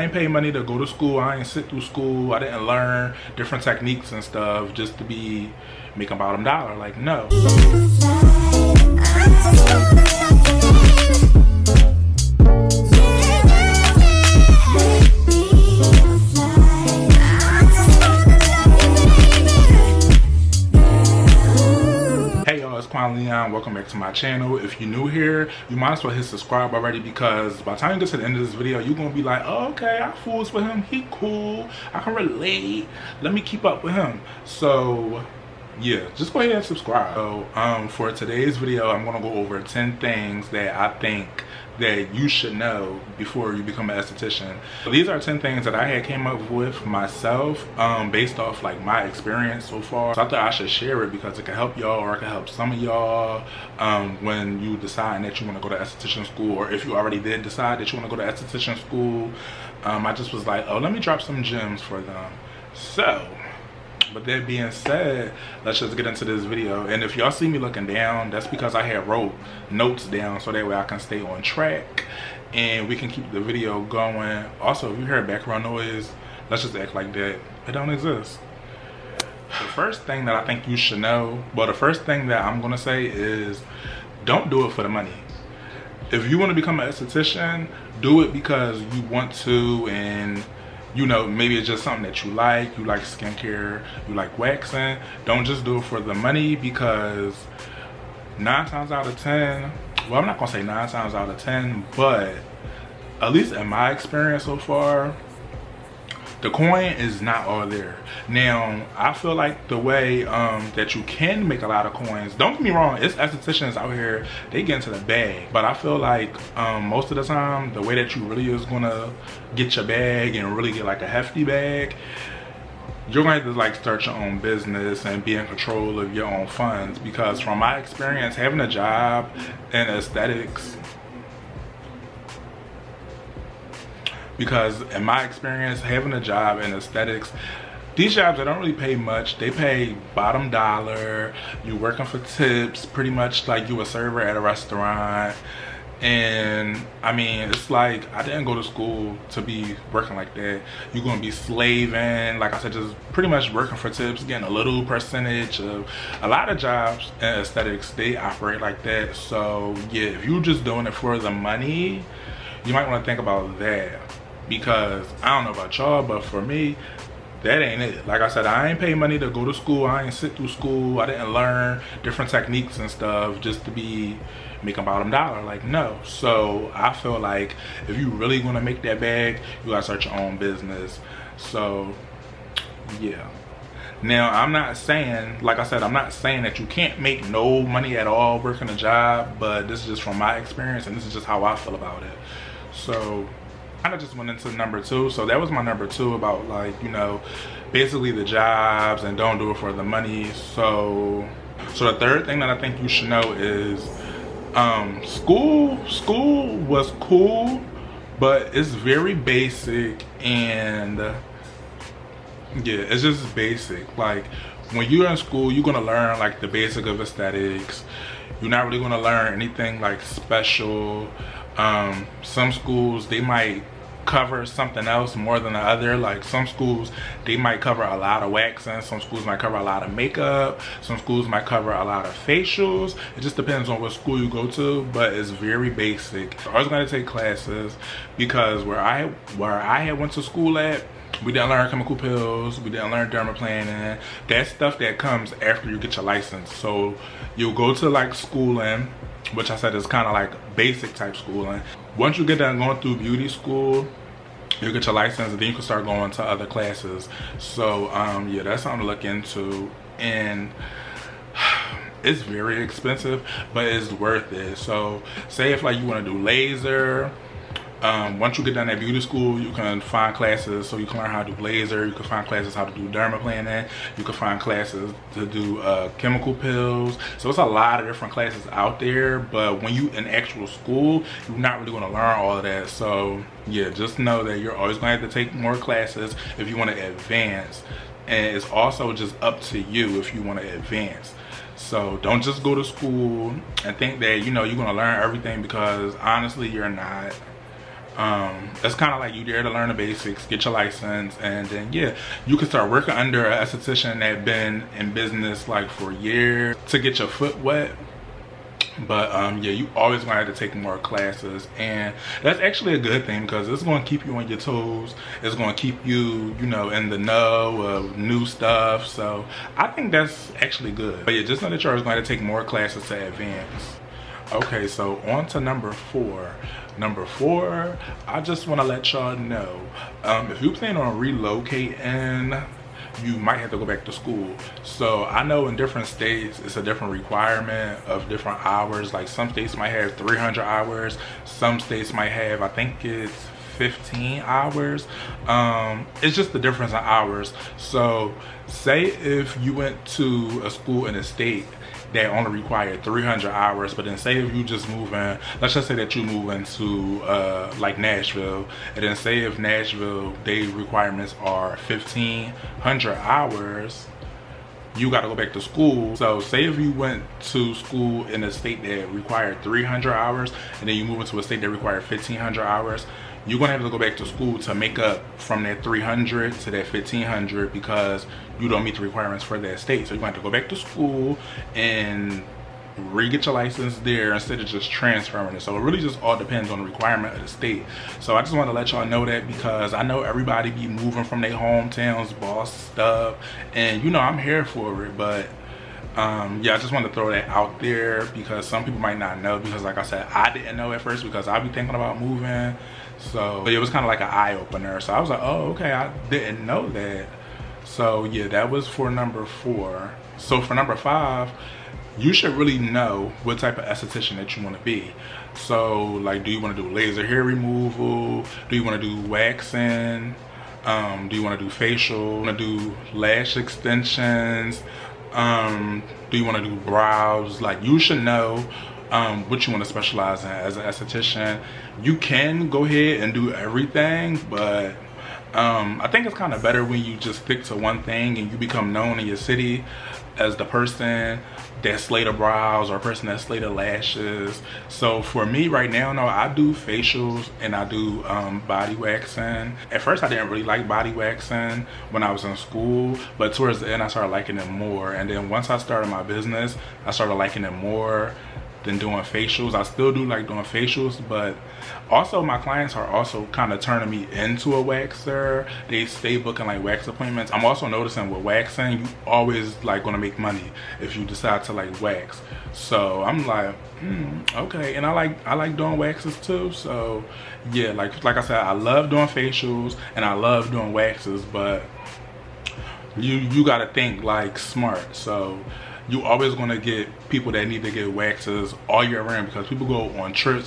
I ain't pay money to go to school. I ain't sit through school. I didn't learn different techniques and stuff just to be making bottom dollar. Like, no. Leon, welcome back to my channel. If you're new here, you might as well hit subscribe already, because by the time you get to the end of this video, you're gonna be like, oh, okay, I fools with him, he cool, I can relate, let me keep up with him. So yeah, just go ahead and subscribe. So for today's video, I'm gonna go over 10 things that I think that you should know before you become an esthetician. So these are 10 things that I had came up with myself based off like my experience so far. So I thought I should share it because it can help y'all, or it can help some of y'all when you decide that you want to go to esthetician school, or if you already did decide that you want to go to esthetician school. I just was like, oh, let me drop some gems for them. So with that being said, let's just get into this video. And if y'all see me looking down, that's because I had wrote notes down so that way I can stay on track and we can keep the video going. Also, if you hear background noise, let's just act like that it don't exist. The first thing that I think you should know, well, the first thing that I'm gonna say is don't do it for the money. If you want to become an esthetician, do it because you want to, and you know, maybe it's just something that you like skincare, you like waxing. Don't just do it for the money, because 9 times out of 10, well, I'm not gonna say 9 times out of 10, but at least in my experience so far, the coin is not all there. Now, I feel like the way that you can make a lot of coins, don't get me wrong, it's estheticians out here, they get into the bag. But I feel like most of the time, the way that you really is gonna get your bag and really get like a hefty bag, you're going to have to like start your own business and be in control of your own funds. Because from my experience, having a job in aesthetics, because in my experience, having a job in aesthetics, these jobs, they don't really pay much. They pay bottom dollar. You working for tips, pretty much like you a server at a restaurant. And I mean, it's like, I didn't go to school to be working like that. You're gonna be slaving, like I said, just pretty much working for tips, getting a little percentage of a lot of jobs in aesthetics. They operate like that. So yeah, if you're just doing it for the money, you might want to think about that. Because I don't know about y'all, but for me, that ain't it. Like I said, I ain't pay money to go to school. I ain't sit through school. I didn't learn different techniques and stuff just to be making bottom dollar. Like, no. So I feel like if you really want to make that bag, you gotta start your own business. So yeah. Now, I'm not saying, like I said, I'm not saying that you can't make no money at all working a job, but this is just from my experience, and this is just how I feel about it. So I just went into number 2. So that was my number 2 about, like, you know, basically the jobs and don't do it for the money. So the third thing that I think you should know is school was cool, but it's very basic, and yeah, it's just basic. Like, when you're in school, you're gonna learn like the basic of aesthetics. You're not really gonna learn anything like special. Some schools, they might cover something else more than the other. Like, some schools, they might cover a lot of waxing. Some schools might cover a lot of makeup. Some schools might cover a lot of facials. It just depends on what school you go to, but it's very basic. So I was going to take classes, because where I had went to school at, we didn't learn chemical peels, we didn't learn dermaplaning. That's stuff that comes after you get your license. So you'll go to like schooling, which I said is kind of like basic type schooling. Once you get done going through beauty school, you get your license, and then you can start going to other classes. So yeah, that's something to look into. And it's very expensive, but it's worth it. So say if like you want to do laser, once you get done at beauty school, you can find classes so you can learn how to do laser. You can find classes how to do dermaplaning. You can find classes to do chemical peels. So it's a lot of different classes out there, but when you in actual school, you're not really going to learn all of that. So yeah, just know that you're always going to have to take more classes if you want to advance, and it's also just up to you if you want to advance. So don't just go to school and think that, you know, you're going to learn everything, because honestly, you're not. It's kind of like you there to learn the basics, get your license, and then yeah, you can start working under an esthetician that been in business like for years to get your foot wet. But yeah, you always gonna have to take more classes, and that's actually a good thing because it's gonna keep you on your toes. It's gonna keep you, you know, in the know of new stuff. So I think that's actually good. But yeah, just know that you're always gonna have to take more classes to advance. Okay, so on to number 4. Number 4, I just want to let y'all know, if you plan on relocating, you might have to go back to school. So I know in different states it's a different requirement of different hours. Like some states might have 300 hours, some states might have, I think it's 15 hours. It's just the difference in hours. So say if you went to a school in a state that only required 300 hours, but then say if you just move in, let's just say that you move into like Nashville, and then say if Nashville, their requirements are 1,500 hours, you got to go back to school. So say if you went to school in a state that required 300 hours, and then you move into a state that required 1,500 hours, you're gonna have to go back to school to make up from that 300 to that 1,500 because you don't meet the requirements for that state. So you're gonna have to go back to school and re-get your license there instead of just transferring it. So it really just all depends on the requirement of the state. So I just want to let y'all know that because I know everybody be moving from their hometowns, boss stuff, and you know I'm here for it, but yeah, I just want to throw that out there because some people might not know, because like I said, I didn't know at first because I be thinking about moving. So but it was kind of like an eye-opener. So I was like, oh, okay, I didn't know that. So yeah, that was for number 4. So for number 5, you should really know what type of esthetician that you want to be. So like, do you want to do laser hair removal? Do you want to do waxing? Do you want to do facial? Want to do lash extensions? Do you want to do brows? Like, you should know what you want to specialize in as an esthetician. You can go ahead and do everything, but I think it's kind of better when you just stick to one thing and you become known in your city as the person that slayed the brows or a person that slayed the lashes. So for me right now, no, I do facials and I do body waxing. At first I didn't really like body waxing when I was in school, but towards the end I started liking it more. And then once I started my business, I started liking it more than doing facials. I still do like doing facials, but also my clients are also kind of turning me into a waxer. They stay booking like wax appointments. I'm also noticing with waxing, you always like gonna make money if you decide to like wax. So I'm like, okay. And I like doing waxes too. So yeah, like I said, I love doing facials and I love doing waxes, but you gotta think like smart. So you always gonna get people that need to get waxes all year round because people go on trips,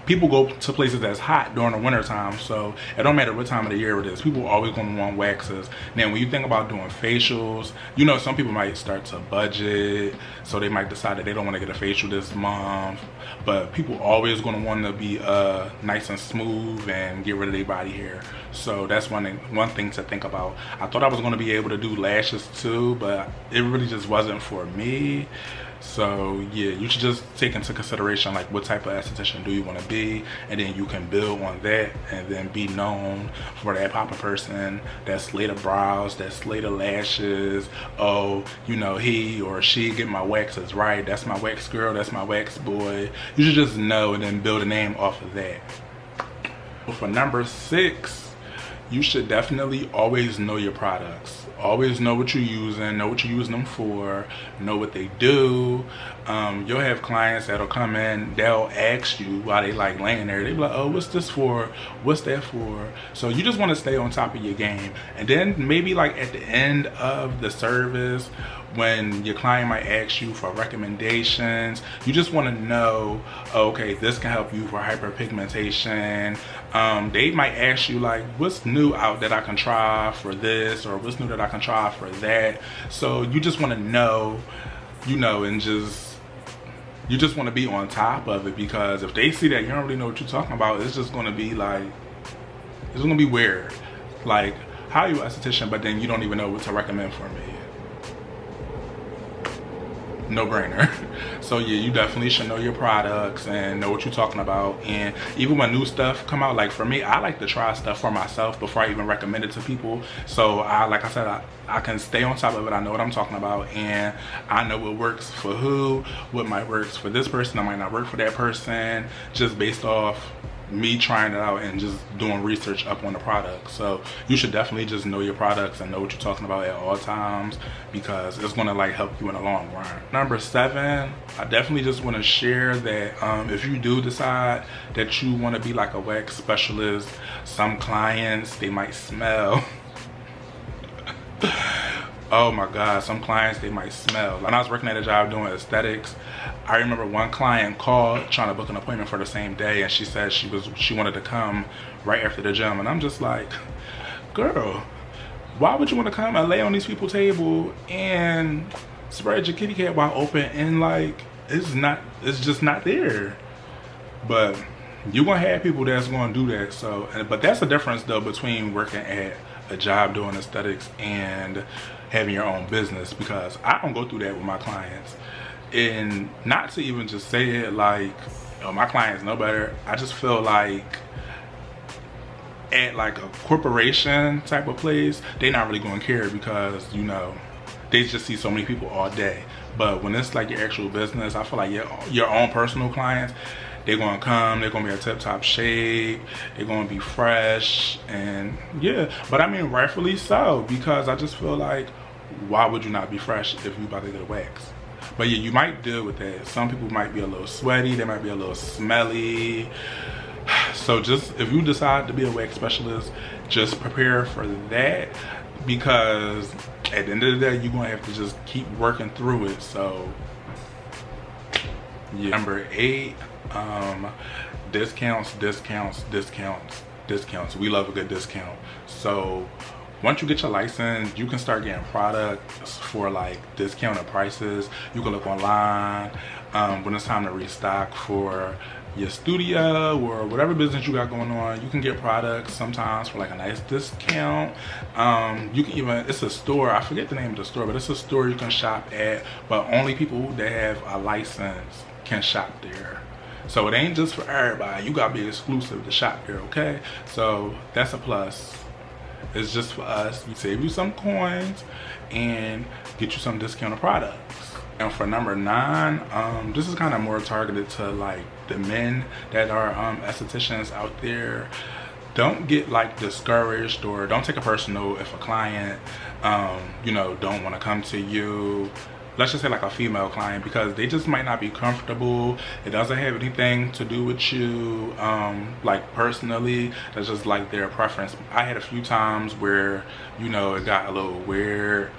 people go to places that's hot during the winter time. So it don't matter what time of the year it is, people always gonna want waxes. Now when you think about doing facials, you know, some people might start to budget, so they might decide that they don't want to get a facial this month, but people always gonna want to be nice and smooth and get rid of their body hair. So that's one thing to think about. I thought I was gonna be able to do lashes too, but it really just wasn't for me. So yeah, you should just take into consideration like what type of esthetician do you want to be, and then you can build on that and then be known for that pop of person that slay the brows, that slay the lashes. Oh, you know, he or she get my waxes right, that's my wax girl, that's my wax boy. You should just know and then build a name off of that. For number 6, you should definitely always know your products. Always know what you're using, know what you're using them for, know what they do. You'll have clients that'll come in, they'll ask you while they like laying there, they'll be like, oh, what's this for? What's that for? So you just want to stay on top of your game. And then maybe like at the end of the service, when your client might ask you for recommendations, you just want to know, okay, this can help you for hyperpigmentation. They might ask you like, what's new out that I can try for this, or what's new that I can try for that. So you just want to know, you know, and you just want to be on top of it, because if they see that you don't really know what you're talking about, it's just going to be like, it's going to be weird. Like, how are you an esthetician, but then you don't even know what to recommend for me? no brainer. So yeah, you definitely should know your products and know what you're talking about. And even when new stuff come out, like for me, I like to try stuff for myself before I even recommend it to people. So like I said, I can stay on top of it. I know what I'm talking about, and I know what works for who, what might work for this person, that might not work for that person, just based off me trying it out and just doing research up on the product. So you should definitely just know your products and know what you're talking about at all times, because it's going to like help you in the long run. Number 7, I definitely just want to share that if you do decide that you want to be like a wax specialist, some clients, they might smell. Oh my God, some clients, they might smell. When I was working at a job doing aesthetics, I remember one client called trying to book an appointment for the same day, and she said she wanted to come right after the gym. And I'm just like, girl, why would you want to come and lay on these people's table and spread your kitty cat wide open, and like it's just not there. But you're gonna have people that's gonna do that. So, but that's the difference though between working at a job doing aesthetics and having your own business, because I don't go through that with my clients. And not to even just say it like, oh, my clients know better. I just feel like at like a corporation type of place, they're not really going to care, because you know, they just see so many people all day. But when it's like your actual business, I feel like your own personal clients, they're gonna come, they're gonna be in tip-top shape, they're gonna be fresh, and yeah. But I mean, rightfully so, because I just feel like, why would you not be fresh if you about to get a wax? But yeah, you might deal with that. Some people might be a little sweaty, they might be a little smelly. So just, if you decide to be a wax specialist, just prepare for that, because at the end of the day, you're gonna have to just keep working through it. So yeah. Number 8, discounts. We love a good discount. So once you get your license, you can start getting products for like discounted prices. You can look online when it's time to restock for your studio or whatever business you got going on. You can get products sometimes for like a nice discount. You can even, it's a store, I forget the name of the store, but it's a store you can shop at, but only people that have a license can shop there. So it ain't just for everybody. You gotta be exclusive to shop there, okay? So that's a plus. It's just for us. You save you some coins and get you some discounted products. And for number 9, this is kind of more targeted to like the men that are estheticians out there. Don't get like discouraged, or don't take it personal if a client you know, don't want to come to you. Let's just say like a female client, because they just might not be comfortable. It doesn't have anything to do with you like personally. That's just like their preference. I had a few times where, you know, it got a little weird,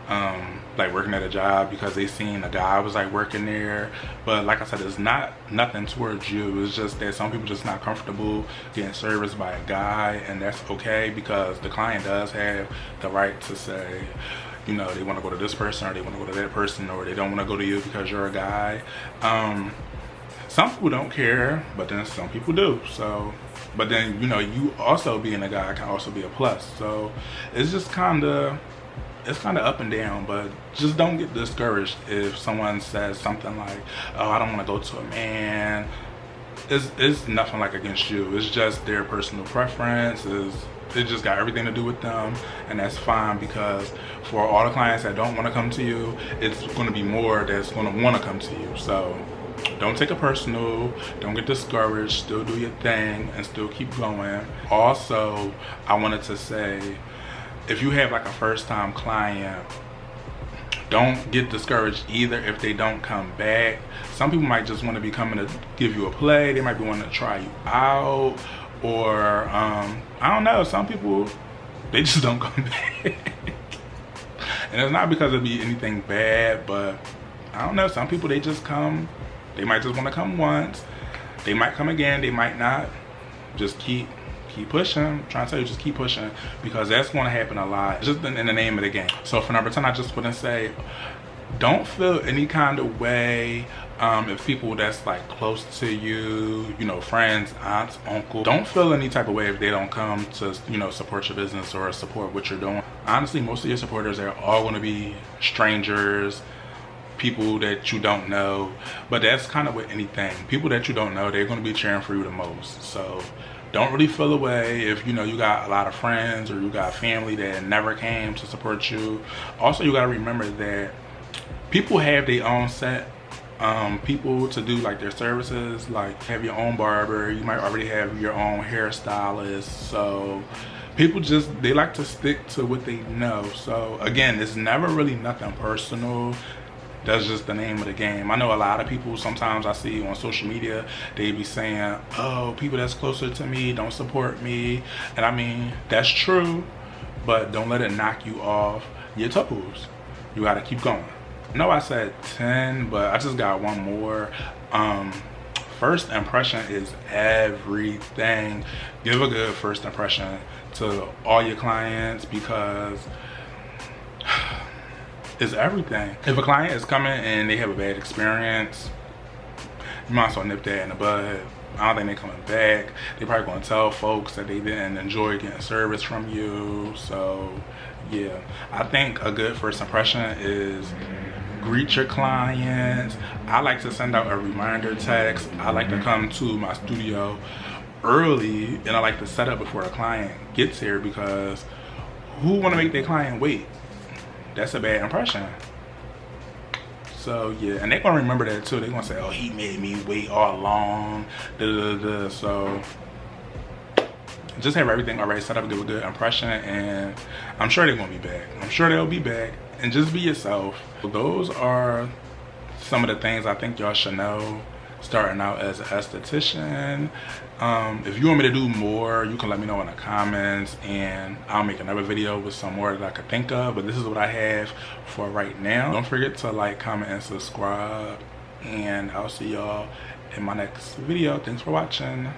like working at a job, because they seen a guy was like working there. But like I said, it's not nothing towards you. It's just that some people just not comfortable getting serviced by a guy, and that's okay, because the client does have the right to say, you know, they want to go to this person, or they want to go to that person, or they don't want to go to you because you're a guy. Some people don't care, but then some people do. So, but then, you know, you also being a guy can also be a plus. So it's just kind of, it's kind of up and down. But just don't get discouraged if someone says something like, oh, I don't want to go to a man. It's nothing like against you. It's just their personal preference. It just got everything to do with them, and that's fine, because for all the clients that don't want to come to you, it's going to be more that's going to want to come to you. So don't take it personal, don't get discouraged, still do your thing and still keep going. Also, I wanted to say, if you have like a first-time client, don't get discouraged either if they don't come back. Some people might just want to be coming to give you a play, they might be wanting to try you out, or I don't know, some people, they just don't come back. And it's not because it'd be anything bad, but I don't know, some people, they just come, they might just want to come once, they might come again, they might not. Just keep pushing. I'm trying to tell you, just keep pushing, because that's going to happen a lot, just in the name of the game. So for number 10, I just want to say, don't feel any kind of way if people that's like close to you, you know, friends, aunts, uncle, don't feel any type of way if they don't come to, you know, support your business or support what you're doing. Honestly, most of your supporters are all going to be strangers, people that you don't know. But that's kind of with anything. People that you don't know, they're going to be cheering for you the most. So don't really feel away if you know you got a lot of friends or you got family that never came to support you. Also, you got to remember that people have their own set people to do like their services. Like have your own barber, you might already have your own hairstylist. So people just, they like to stick to what they know. So again, it's never really nothing personal. That's just the name of the game. I know a lot of people, sometimes I see on social media, they be saying, oh, people that's closer to me don't support me. And I mean, that's true, but don't let it knock you off your toes. You gotta keep going. I know I said 10, but I just got one more. First impression is everything. Give a good first impression to all your clients, because it's everything. If a client is coming and they have a bad experience, you might as well nip that in the bud. I don't think they're coming back. They probably gonna tell folks that they didn't enjoy getting service from you. So yeah, I think a good first impression is greet your clients. I like to send out a reminder text. I like to come to my studio early, and I like to set up before a client gets here, because who want to make their client wait? That's a bad impression. So yeah, and they're gonna remember that too. They're gonna say, oh, he made me wait all along, so just have everything already set up, give a good impression, and I'm sure they're gonna be back. I'm sure they'll be back. And just be yourself. Those are some of the things I think y'all should know starting out as an esthetician. If you want me to do more, you can let me know in the comments, and I'll make another video with some more that I could think of. But this is what I have for right now. Don't forget to like, comment, and subscribe, and I'll see y'all in my next video. Thanks for watching.